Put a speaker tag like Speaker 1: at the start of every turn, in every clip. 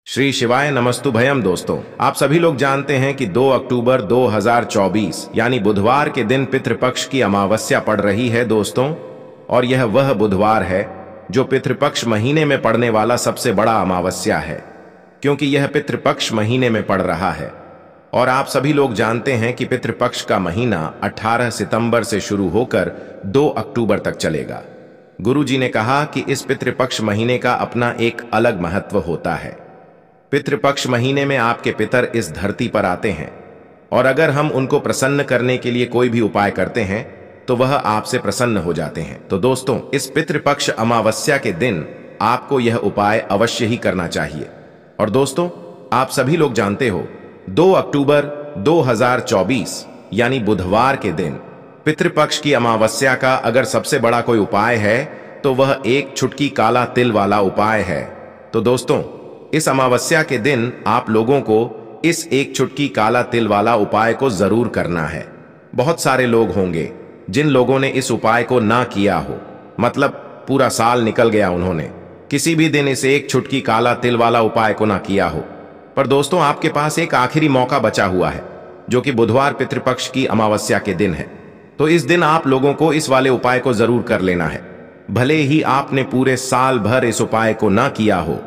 Speaker 1: श्री शिवाय नमस्तुभयम। दोस्तों, आप सभी लोग जानते हैं कि 2 अक्टूबर 2024 यानी बुधवार के दिन पितृपक्ष की अमावस्या पड़ रही है दोस्तों। और यह वह बुधवार है जो पितृपक्ष महीने में पड़ने वाला सबसे बड़ा अमावस्या है, क्योंकि यह पितृपक्ष महीने में पड़ रहा है। और आप सभी लोग जानते हैं कि पितृपक्ष का महीना 18 सितंबर से शुरू होकर 2 अक्टूबर तक चलेगा। गुरु जी ने कहा कि इस पितृपक्ष महीने का अपना एक अलग महत्व होता है। पितृपक्ष महीने में आपके पितर इस धरती पर आते हैं, और अगर हम उनको प्रसन्न करने के लिए कोई भी उपाय करते हैं तो वह आपसे प्रसन्न हो जाते हैं। तो दोस्तों, इस पितृपक्ष अमावस्या के दिन आपको यह उपाय अवश्य ही करना चाहिए। और दोस्तों, आप सभी लोग जानते हो 2 अक्टूबर 2024 यानी बुधवार के दिन पितृपक्ष की अमावस्या का अगर सबसे बड़ा कोई उपाय है तो वह एक चुटकी काला तिल वाला उपाय है। तो दोस्तों, इस अमावस्या के दिन आप लोगों को इस एक चुटकी काला तिल वाला उपाय को जरूर करना है। बहुत सारे लोग होंगे जिन लोगों ने इस उपाय को ना किया हो, मतलब पूरा साल निकल गया, उन्होंने किसी भी दिन इस एक चुटकी काला तिल वाला उपाय को ना किया हो। पर दोस्तों, आपके पास एक आखिरी मौका बचा हुआ है, जो कि बुधवार पितृपक्ष की अमावस्या के दिन है। तो इस दिन आप लोगों को इस वाले उपाय को जरूर कर लेना है। भले ही आपने पूरे साल भर इस उपाय को ना किया हो,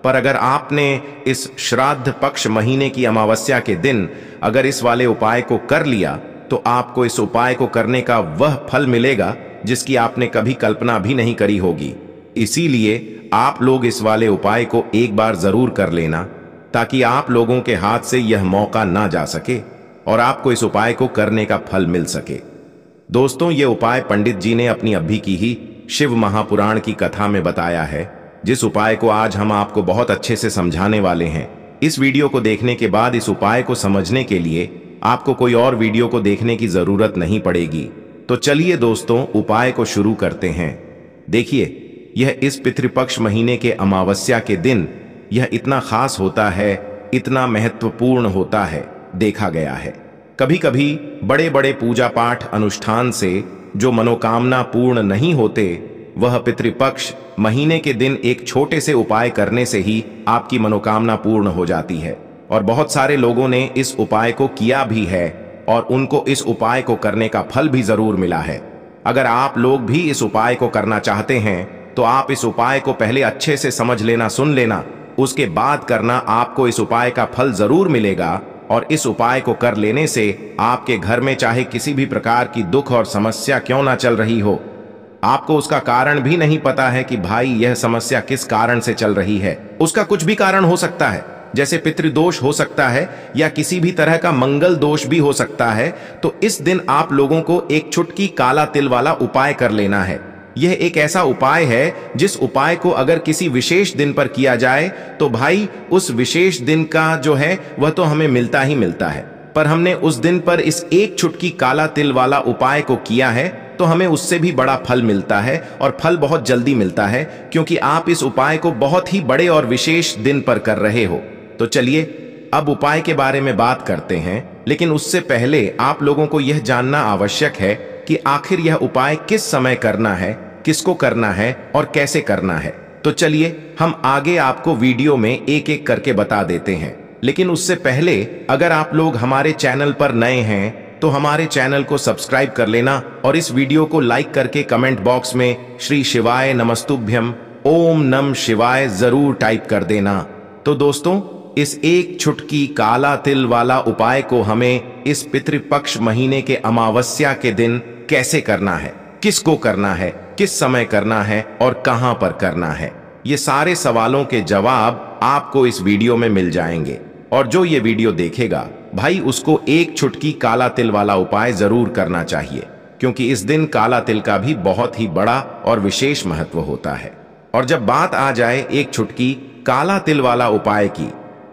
Speaker 1: पर अगर आपने इस श्राद्ध पक्ष महीने की अमावस्या के दिन अगर इस वाले उपाय को कर लिया तो आपको इस उपाय को करने का वह फल मिलेगा जिसकी आपने कभी कल्पना भी नहीं करी होगी। इसीलिए आप लोग इस वाले उपाय को एक बार जरूर कर लेना, ताकि आप लोगों के हाथ से यह मौका ना जा सके और आपको इस उपाय को करने का फल मिल सके। दोस्तों, ये उपाय पंडित जी ने अपनी अभी की ही शिव महापुराण की कथा में बताया है, जिस उपाय को आज हम आपको बहुत अच्छे से समझाने वाले हैं। इस वीडियो को देखने के बाद इस उपाय को समझने के लिए आपको कोई और वीडियो को देखने की जरूरत नहीं पड़ेगी। तो चलिए दोस्तों, उपाय को शुरू करते हैं। देखिए, यह इस पितृपक्ष महीने के अमावस्या के दिन यह इतना खास होता है, इतना महत्वपूर्ण होता है, देखा गया है। कभी कभी बड़े बड़े पूजा पाठ अनुष्ठान से जो मनोकामना पूर्ण नहीं होते, वह पितृपक्ष महीने के दिन एक छोटे से उपाय करने से ही आपकी मनोकामना पूर्ण हो जाती है। और बहुत सारे लोगों ने इस उपाय को किया भी है और उनको इस उपाय को करने का फल भी जरूर मिला है। अगर आप लोग भी इस उपाय को करना चाहते हैं तो आप इस उपाय को पहले अच्छे से समझ लेना, सुन लेना, उसके बाद करना। आपको इस उपाय का फल जरूर मिलेगा। और इस उपाय को कर लेने से आपके घर में चाहे किसी भी प्रकार की दुख और समस्या क्यों ना चल रही हो, आपको उसका कारण भी नहीं पता है कि भाई यह समस्या किस कारण से चल रही है। उसका कुछ भी कारण हो सकता है, जैसे पितृदोष हो सकता है या किसी भी तरह का मंगल दोष भी हो सकता है। तो इस दिन आप लोगों को एक चुटकी काला तिल वाला उपाय कर लेना है। यह एक ऐसा उपाय है जिस उपाय को अगर किसी विशेष दिन पर किया जाए तो भाई उस विशेष दिन का जो है वह तो हमें मिलता ही मिलता है। पर हमने उस दिन पर इस एक चुटकी काला तिल वाला उपाय को किया है तो हमें उससे भी बड़ा फल मिलता है, और फल बहुत जल्दी मिलता है, क्योंकि आप इस उपाय को बहुत ही बड़े और विशेष दिन पर कर रहे हो। तो चलिए अब उपाय के बारे में बात करते हैं, लेकिन उससे पहले आप लोगों को यह जानना आवश्यक है कि आखिर यह उपाय किस समय करना है, किसको करना है और कैसे करना है। तो चलिए हम आगे आपको वीडियो में एक एक करके बता देते हैं। लेकिन उससे पहले अगर आप लोग हमारे चैनल पर नए हैं तो हमारे चैनल को सब्सक्राइब कर लेना, और इस वीडियो को लाइक करके कमेंट बॉक्स में श्री शिवाय नमस्तुभ्यम ओम नम शिवाय जरूर टाइप कर देना। तो दोस्तों, इस एक चुटकी काला तिल वाला उपाय को हमें इस पितृपक्ष महीने के अमावस्या के दिन कैसे करना है, किसको करना है, किस समय करना है और कहां पर करना है, ये सारे सवालों के जवाब आपको इस वीडियो में मिल जाएंगे। और जो ये वीडियो देखेगा भाई, उसको एक चुटकी काला तिल वाला उपाय जरूर करना चाहिए, क्योंकि इस दिन काला तिल का भी बहुत ही बड़ा और विशेष महत्व होता है। और जब बात आ जाए एक चुटकी काला तिल वाला उपाय की,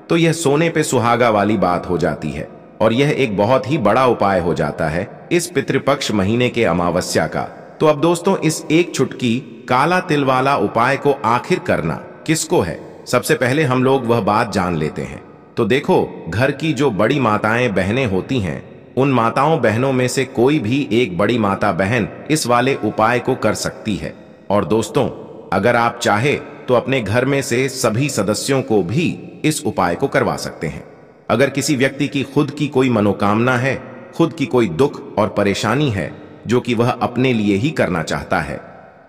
Speaker 1: तो यह सोने पे सुहागा वाली बात हो जाती है, और यह एक बहुत ही बड़ा उपाय हो जाता है इस पितृपक्ष महीने के अमावस्या का। तो अब दोस्तों, इस एक चुटकी काला तिल वाला उपाय को आखिर करना किसको है, सबसे पहले हम लोग वह बात जान लेते हैं। तो देखो, घर की जो बड़ी माताएं बहनें होती हैं, उन माताओं बहनों में से कोई भी एक बड़ी माता बहन इस वाले उपाय को कर सकती है। और दोस्तों, अगर आप चाहे तो अपने घर में से सभी सदस्यों को भी इस उपाय को करवा सकते हैं। अगर किसी व्यक्ति की खुद की कोई मनोकामना है, खुद की कोई दुख और परेशानी है जो कि वह अपने लिए ही करना चाहता है,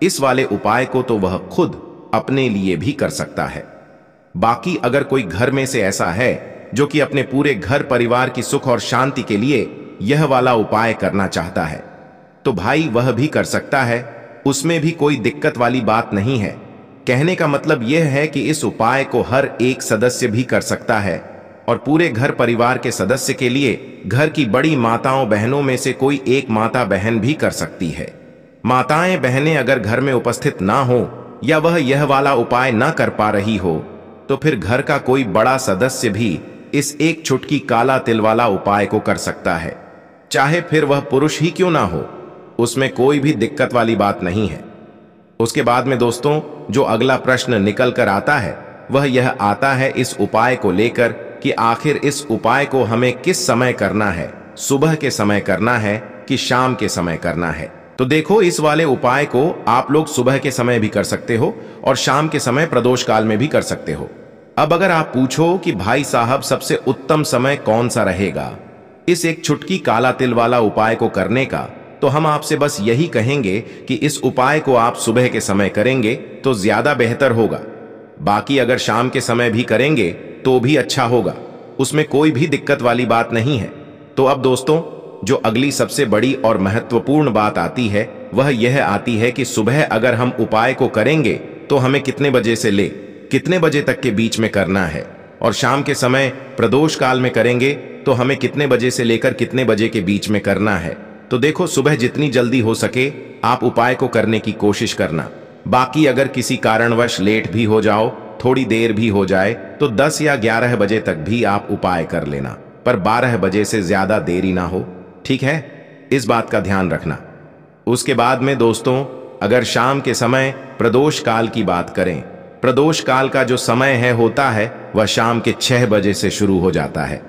Speaker 1: इस वाले उपाय को तो वह खुद अपने लिए भी कर सकता है। बाकी अगर कोई घर में से ऐसा है जो कि अपने पूरे घर परिवार की सुख और शांति के लिए यह वाला उपाय करना चाहता है, तो भाई वह भी कर सकता है, उसमें भी कोई दिक्कत वाली बात नहीं है। कहने का मतलब यह है कि इस उपाय को हर एक सदस्य भी कर सकता है और पूरे घर परिवार के सदस्य के लिए घर की बड़ी माताओं बहनों में से कोई एक माता बहन भी कर सकती है। माताएं बहनें अगर घर में उपस्थित ना हो या वह यह वाला उपाय ना कर पा रही हो, तो फिर घर का कोई बड़ा सदस्य भी इस एक चुटकी काला तिल वाला उपाय को कर सकता है, चाहे फिर वह पुरुष ही क्यों ना हो, उसमें कोई भी दिक्कत वाली बात नहीं है। उसके बाद में दोस्तों जो अगला प्रश्न निकल कर आता है वह यह आता है इस उपाय को लेकर कि आखिर इस उपाय को हमें किस समय करना है, सुबह के समय करना है कि शाम के समय करना है। तो देखो, इस वाले उपाय को आप लोग सुबह के समय भी कर सकते हो और शाम के समय प्रदोष काल में भी कर सकते हो। अब अगर आप पूछो कि भाई साहब सबसे उत्तम समय कौन सा रहेगा इस एक चुटकी काला तिल वाला उपाय को करने का, तो हम आपसे बस यही कहेंगे कि इस उपाय को आप सुबह के समय करेंगे तो ज्यादा बेहतर होगा। बाकी अगर शाम के समय भी करेंगे तो भी अच्छा होगा, उसमें कोई भी दिक्कत वाली बात नहीं है। तो अब दोस्तों जो अगली सबसे बड़ी और महत्वपूर्ण बात आती है वह यह आती है कि सुबह अगर हम उपाय को करेंगे तो हमें कितने बजे से ले कितने बजे तक के बीच में करना है, और शाम के समय प्रदोष काल में करेंगे तो हमें कितने बजे से लेकर कितने बजे के बीच में करना है। तो देखो, सुबह जितनी जल्दी हो सके आप उपाय को करने की कोशिश करना। बाकी अगर किसी कारणवश लेट भी हो जाओ, थोड़ी देर भी हो जाए, तो 10 या 11 बजे तक भी आप उपाय कर लेना, पर 12 बजे से ज्यादा देरी ना हो, ठीक है? इस बात का ध्यान रखना। उसके बाद में दोस्तों अगर शाम के समय प्रदोष काल की बात करें, प्रदोष काल का जो समय है होता है वह शाम के 6 बजे से शुरू हो जाता है।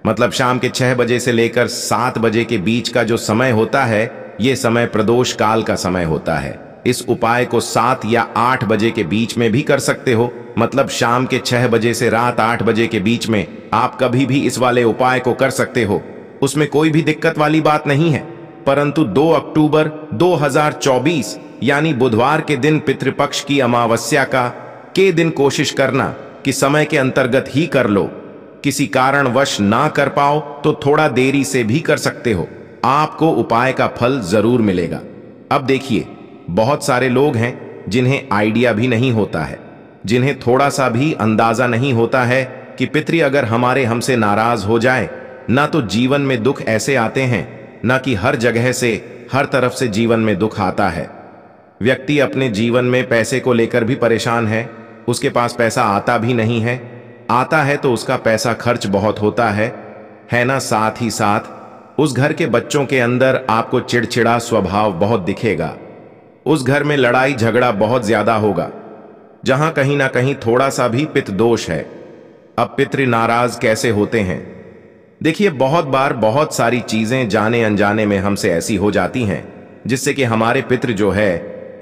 Speaker 1: मतलब शाम के 6 बजे से लेकर 7 बजे के बीच का जो समय होता है यह समय प्रदोष काल का समय होता है। इस उपाय को 7 या 8 बजे के बीच में भी कर सकते हो। मतलब शाम के 6 बजे से रात 8 बजे के बीच में आप कभी भी इस वाले उपाय को कर सकते हो, उसमें कोई भी दिक्कत वाली बात नहीं है। परंतु 2 अक्टूबर 2024 यानी बुधवार के दिन पितृपक्ष की अमावस्या के दिन कोशिश करना कि समय के अंतर्गत ही कर लो। किसी कारणवश ना कर पाओ तो थोड़ा देरी से भी कर सकते हो, आपको उपाय का फल जरूर मिलेगा। अब देखिए, बहुत सारे लोग हैं जिन्हें आइडिया भी नहीं होता है, जिन्हें थोड़ा सा भी अंदाजा नहीं होता है कि पितृ अगर हमसे नाराज हो जाए ना तो जीवन में दुख ऐसे आते हैं, ना कि हर जगह से हर तरफ से जीवन में दुख आता है। व्यक्ति अपने जीवन में पैसे को लेकर भी परेशान है, उसके पास पैसा आता भी नहीं है, आता है तो उसका पैसा खर्च बहुत होता है ना। साथ ही साथ उस घर के बच्चों के अंदर आपको चिड़चिड़ा स्वभाव बहुत दिखेगा। उस घर में लड़ाई झगड़ा बहुत ज्यादा होगा, जहां कहीं ना कहीं थोड़ा सा भी पितृ दोष है। अब पितृ नाराज कैसे होते हैं? देखिए, बहुत बार बहुत सारी चीजें जाने अनजाने में हमसे ऐसी हो जाती हैं जिससे कि हमारे पितृ जो है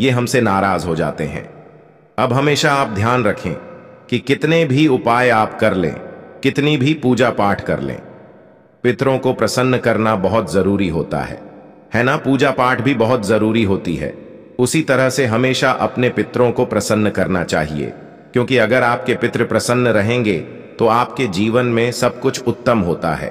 Speaker 1: ये हमसे नाराज हो जाते हैं। अब हमेशा आप ध्यान रखें कि कितने भी उपाय आप कर लें, कितनी भी पूजा पाठ कर लें, पितरों को प्रसन्न करना बहुत जरूरी होता है ना। पूजा पाठ भी बहुत जरूरी होती है। उसी तरह से हमेशा अपने पितरों को प्रसन्न करना चाहिए, क्योंकि अगर आपके पितृ प्रसन्न रहेंगे तो आपके जीवन में सब कुछ उत्तम होता है।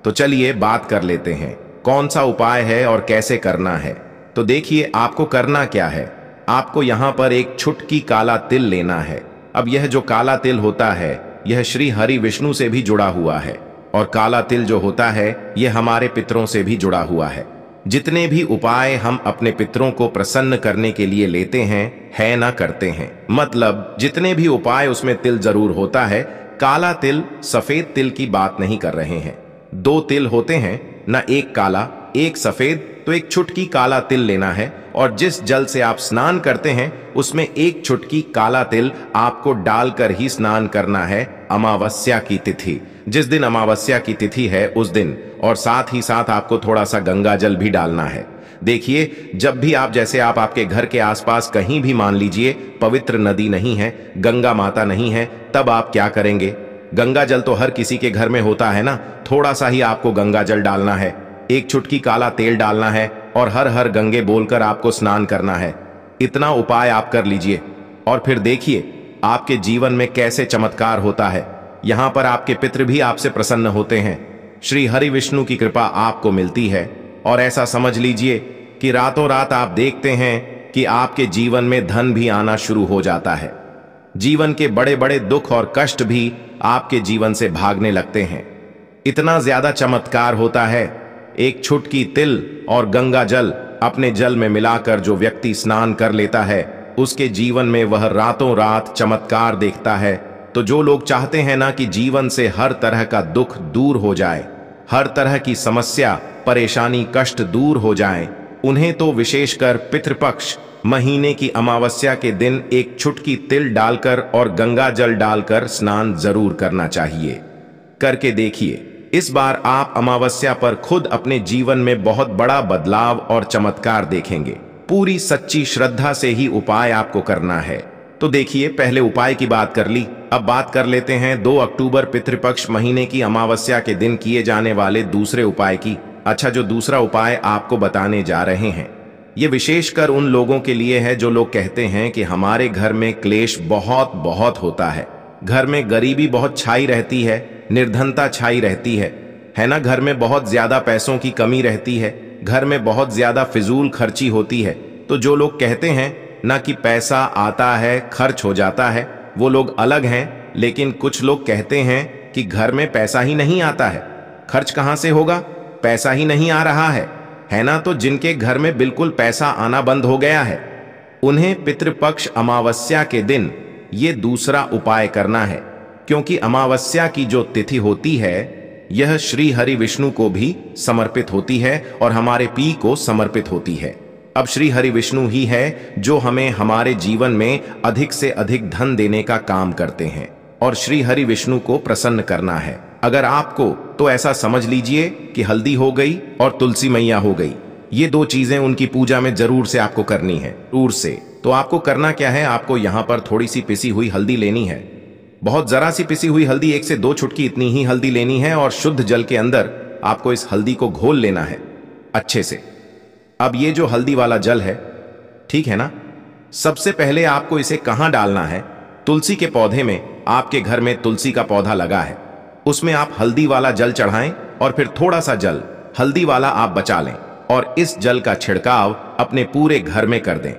Speaker 1: तो चलिए बात कर लेते हैं कौन सा उपाय है और कैसे करना है। तो देखिए, आपको करना क्या है, आपको यहां पर एक चुटकी काला तिल लेना है। अब यह जो काला तिल होता है यह श्री हरि विष्णु से भी जुड़ा हुआ है, और काला तिल जो होता है यह हमारे पितरों से भी जुड़ा हुआ है। जितने भी उपाय हम अपने पितरों को प्रसन्न करने के लिए लेते हैं है ना करते हैं, मतलब जितने भी उपाय उसमें तिल जरूर होता है। काला तिल सफेद तिल की बात नहीं कर रहे हैं। 2 तिल होते हैं ना, एक काला एक सफेद। तो एक चुटकी काला तिल लेना है और जिस जल से आप स्नान करते हैं उसमें एक चुटकी काला तिल आपको डालकर ही स्नान करना है अमावस्या की तिथि, जिस दिन अमावस्या की तिथि है उस दिन। और साथ ही साथ आपको थोड़ा सा गंगा जल भी डालना है। देखिए, जब भी आप जैसे आप आपके घर के आसपास कहीं भी मान लीजिए पवित्र नदी नहीं है, गंगा माता नहीं है, तब आप क्या करेंगे? गंगा जल तो हर किसी के घर में होता है ना। थोड़ा सा ही आपको गंगा जल डालना है, एक चुटकी काला तेल डालना है और हर हर गंगे बोलकर आपको स्नान करना है। इतना उपाय आप कर लीजिए और फिर देखिए आपके जीवन में कैसे चमत्कार होता है। यहाँ पर आपके पितृ भी आपसे प्रसन्न होते हैं। श्री हरि विष्णु की कृपा आपको मिलती है और ऐसा समझ लीजिए कि रातों रात आप देखते हैं कि आपके जीवन में धन भी आना शुरू हो जाता है। जीवन के बड़े बड़े दुख और कष्ट भी आपके जीवन से भागने लगते हैं। इतना ज्यादा चमत्कार होता है। एक छुटकी तिल और गंगा जल अपने जल में मिलाकर जो व्यक्ति स्नान कर लेता है, उसके जीवन में वह रातों रात चमत्कार देखता है। तो जो लोग चाहते हैं ना कि जीवन से हर तरह का दुख दूर हो जाए, हर तरह की समस्या परेशानी कष्ट दूर हो जाए, उन्हें तो विशेषकर पितृपक्ष महीने की अमावस्या के दिन एक छुटकी तिल डालकर और गंगा जल डालकर स्नान जरूर करना चाहिए। करके देखिए, इस बार आप अमावस्या पर खुद अपने जीवन में बहुत बड़ा बदलाव और चमत्कार देखेंगे। पूरी सच्ची श्रद्धा से ही उपाय आपको करना है। तो देखिए, पहले उपाय की बात कर ली, अब बात कर लेते हैं 2 अक्टूबर पितृपक्ष महीने की अमावस्या के दिन किए जाने वाले दूसरे उपाय की। अच्छा, जो दूसरा उपाय आपको बताने जा रहे हैं, ये विशेषकर उन लोगों के लिए है जो लोग कहते हैं कि हमारे घर में क्लेश बहुत बहुत होता है, घर में गरीबी बहुत छाई रहती है, निर्धनता छाई रहती है ना, घर में बहुत ज्यादा पैसों की कमी रहती है, घर में बहुत ज्यादा फिजूल खर्ची होती है। तो जो लोग कहते हैं ना कि पैसा आता है खर्च हो जाता है, वो लोग अलग हैं। लेकिन कुछ लोग कहते हैं कि घर में पैसा ही नहीं आता है, खर्च कहां से होगा, पैसा ही नहीं आ रहा है ना। तो जिनके घर में बिल्कुल पैसा आना बंद हो गया है, उन्हें पितृपक्ष अमावस्या के दिन ये दूसरा उपाय करना है। क्योंकि अमावस्या की जो तिथि होती है, यह श्री हरि विष्णु को भी समर्पित होती है और हमारे पी को समर्पित होती है। अब श्री हरि विष्णु ही है जो हमें हमारे जीवन में अधिक से अधिक धन देने का काम करते हैं और श्री हरि विष्णु को प्रसन्न करना है। अगर आपको, तो ऐसा समझ लीजिए कि हल्दी हो गई और तुलसी मैया हो गई, ये 2 चीजें उनकी पूजा में जरूर से आपको करनी है, जरूर से। तो आपको करना क्या है, आपको यहां पर थोड़ी सी पिसी हुई हल्दी लेनी है, बहुत जरा सी पिसी हुई हल्दी, 1 से 2 चुटकी इतनी ही हल्दी लेनी है और शुद्ध जल के अंदर आपको इस हल्दी को घोल लेना है अच्छे से। अब ये जो हल्दी वाला जल है, ठीक है ना, सबसे पहले आपको इसे कहां डालना है, तुलसी के पौधे में। आपके घर में तुलसी का पौधा लगा है, उसमें आप हल्दी वाला जल चढ़ाएं और फिर थोड़ा सा जल हल्दी वाला आप बचा लें और इस जल का छिड़काव अपने पूरे घर में कर दें।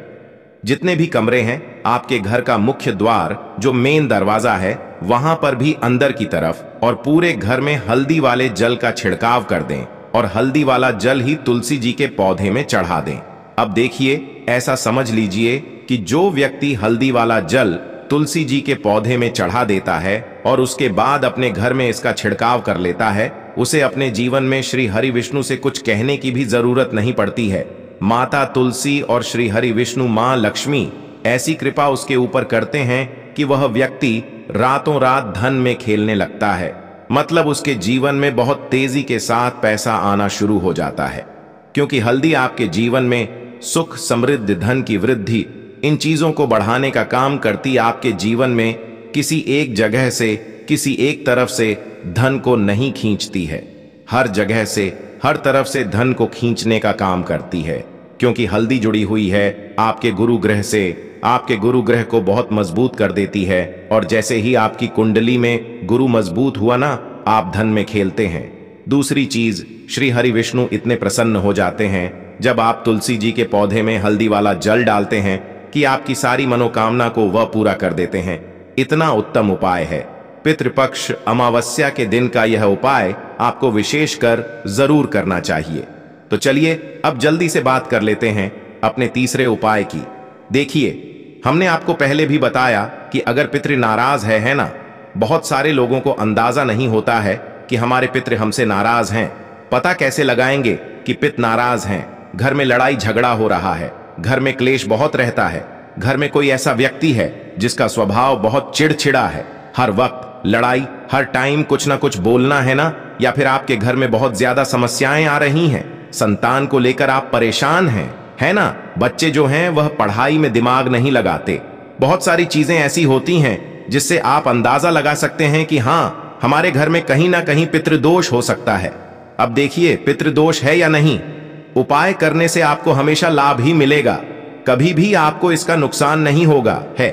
Speaker 1: जितने भी कमरे हैं, आपके घर का मुख्य द्वार जो मेन दरवाजा है, वहां पर भी अंदर की तरफ और पूरे घर में हल्दी वाले जल का छिड़काव कर दें और हल्दी वाला जल ही तुलसी जी के पौधे में चढ़ा दें। अब देखिए, ऐसा समझ लीजिए कि जो व्यक्ति हल्दी वाला जल तुलसी जी के पौधे में चढ़ा देता है और उसके बाद अपने घर में इसका छिड़काव कर लेता है, उसे अपने जीवन में श्री हरि विष्णु से कुछ कहने की भी जरूरत नहीं पड़ती है। माता तुलसी और श्री हरि विष्णु मां लक्ष्मी ऐसी कृपा उसके ऊपर करते हैं कि वह व्यक्ति रातों रात धन में खेलने लगता है। मतलब उसके जीवन में बहुत तेजी के साथ पैसा आना शुरू हो जाता है, क्योंकि हल्दी आपके जीवन में सुख समृद्धि धन की वृद्धि इन चीजों को बढ़ाने का काम करती। आपके जीवन में किसी एक जगह से, किसी एक तरफ से धन को नहीं खींचती है, हर जगह से हर तरफ से धन को खींचने का काम करती है। क्योंकि हल्दी जुड़ी हुई है आपके गुरु ग्रह से, आपके गुरु ग्रह को बहुत मजबूत कर देती है और जैसे ही आपकी कुंडली में गुरु मजबूत हुआ ना, आप धन में खेलते हैं। दूसरी चीज, श्री हरि विष्णु इतने प्रसन्न हो जाते हैं जब आप तुलसी जी के पौधे में हल्दी वाला जल डालते हैं कि आपकी सारी मनोकामना को वह पूरा कर देते हैं। इतना उत्तम उपाय है। पितृपक्ष अमावस्या के दिन का यह उपाय आपको विशेषकर जरूर करना चाहिए। तो चलिए अब जल्दी से बात कर लेते हैं अपने तीसरे उपाय की। देखिए, हमने आपको पहले भी बताया कि अगर पितृ नाराज है ना, बहुत सारे लोगों को अंदाजा नहीं होता है कि हमारे पितृ हमसे नाराज हैं। पता कैसे लगाएंगे कि पितृ नाराज हैं? घर में लड़ाई झगड़ा हो रहा है, घर में क्लेश बहुत रहता है, घर में कोई ऐसा व्यक्ति है जिसका स्वभाव बहुत चिड़चिड़ा है, हर वक्त लड़ाई, हर टाइम कुछ ना कुछ बोलना है ना, या फिर आपके घर में बहुत ज्यादा समस्याएं आ रही हैं, संतान को लेकर आप परेशान हैं, है ना? बच्चे जो हैं वह पढ़ाई में दिमाग नहीं लगाते। बहुत सारी चीजें ऐसी होती हैं जिससे आप अंदाजा लगा सकते हैं कि हाँ, हमारे घर में कहीं ना कहीं पितृदोष हो सकता है। अब देखिए, पितृदोष है या नहीं, उपाय करने से आपको हमेशा लाभ ही मिलेगा, कभी भी आपको इसका नुकसान नहीं होगा है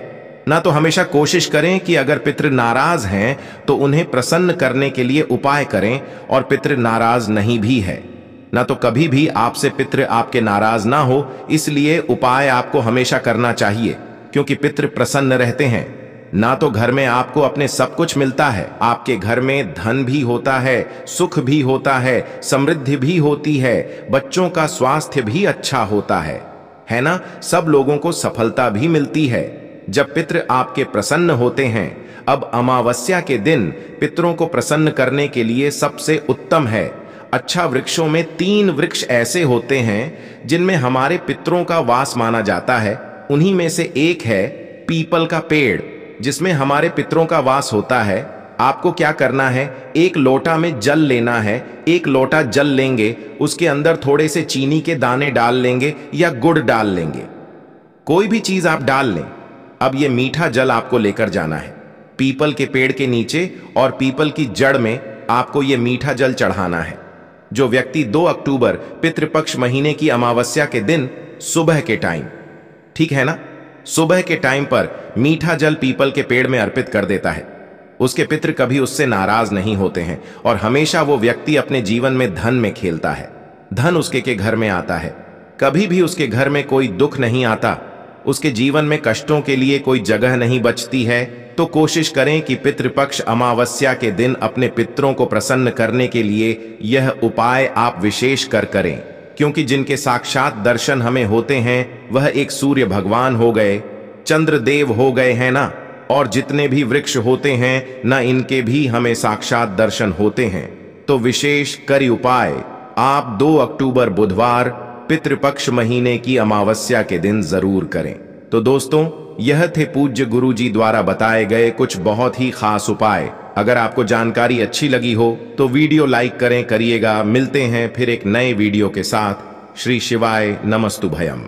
Speaker 1: ना। तो हमेशा कोशिश करें कि अगर पितृ नाराज हैं तो उन्हें प्रसन्न करने के लिए उपाय करें, और पितृ नाराज नहीं भी है ना तो कभी भी आपसे पितृ आपके नाराज ना हो, इसलिए उपाय आपको हमेशा करना चाहिए, क्योंकि पितृ प्रसन्न रहते हैं ना। तो घर में आपको अपने सब कुछ मिलता है, आपके घर में धन भी होता है, सुख भी होता है, समृद्धि भी होती है, बच्चों का स्वास्थ्य भी अच्छा होता है ना। सब लोगों को सफलता भी मिलती है जब पितृ आपके प्रसन्न होते हैं। अब अमावस्या के दिन पितरों को प्रसन्न करने के लिए सबसे उत्तम है, अच्छा वृक्षों में 3 वृक्ष ऐसे होते हैं जिनमें हमारे पितरों का वास माना जाता है। उन्हीं में से एक है पीपल का पेड़, जिसमें हमारे पितरों का वास होता है। आपको क्या करना है, एक लोटा में जल लेना है, 1 लोटा जल लेंगे, उसके अंदर थोड़े से चीनी के दाने डाल लेंगे या गुड़ डाल लेंगे, कोई भी चीज आप डाल लें। अब ये मीठा जल आपको लेकर जाना है पीपल के पेड़ के नीचे, और पीपल की जड़ में आपको ये मीठा जल चढ़ाना है। जो व्यक्ति 2 अक्टूबर पितृपक्ष महीने की अमावस्या के दिन सुबह के टाइम, ठीक है ना, सुबह के टाइम पर मीठा जल पीपल के पेड़ में अर्पित कर देता है, उसके पितृ कभी उससे नाराज नहीं होते हैं, और हमेशा वो व्यक्ति अपने जीवन में धन में खेलता है, धन उसके के घर में आता है, कभी भी उसके घर में कोई दुख नहीं आता, उसके जीवन में कष्टों के लिए कोई जगह नहीं बचती है। तो कोशिश करें कि पितृपक्ष अमावस्या के दिन अपने पितरों को प्रसन्न करने के लिए यह उपाय आप विशेष कर करें, क्योंकि जिनके साक्षात दर्शन हमें होते हैं वह एक सूर्य भगवान हो गए, चंद्रदेव हो गए हैं ना, और जितने भी वृक्ष होते हैं ना, इनके भी हमें साक्षात दर्शन होते हैं। तो विशेष करी उपाय आप 2 अक्टूबर बुधवार पितृपक्ष महीने की अमावस्या के दिन जरूर करें। तो दोस्तों, यह थे पूज्य गुरुजी द्वारा बताए गए कुछ बहुत ही खास उपाय। अगर आपको जानकारी अच्छी लगी हो तो वीडियो लाइक करिएगा। मिलते हैं फिर एक नए वीडियो के साथ। श्री शिवाय नमस्तुभयम।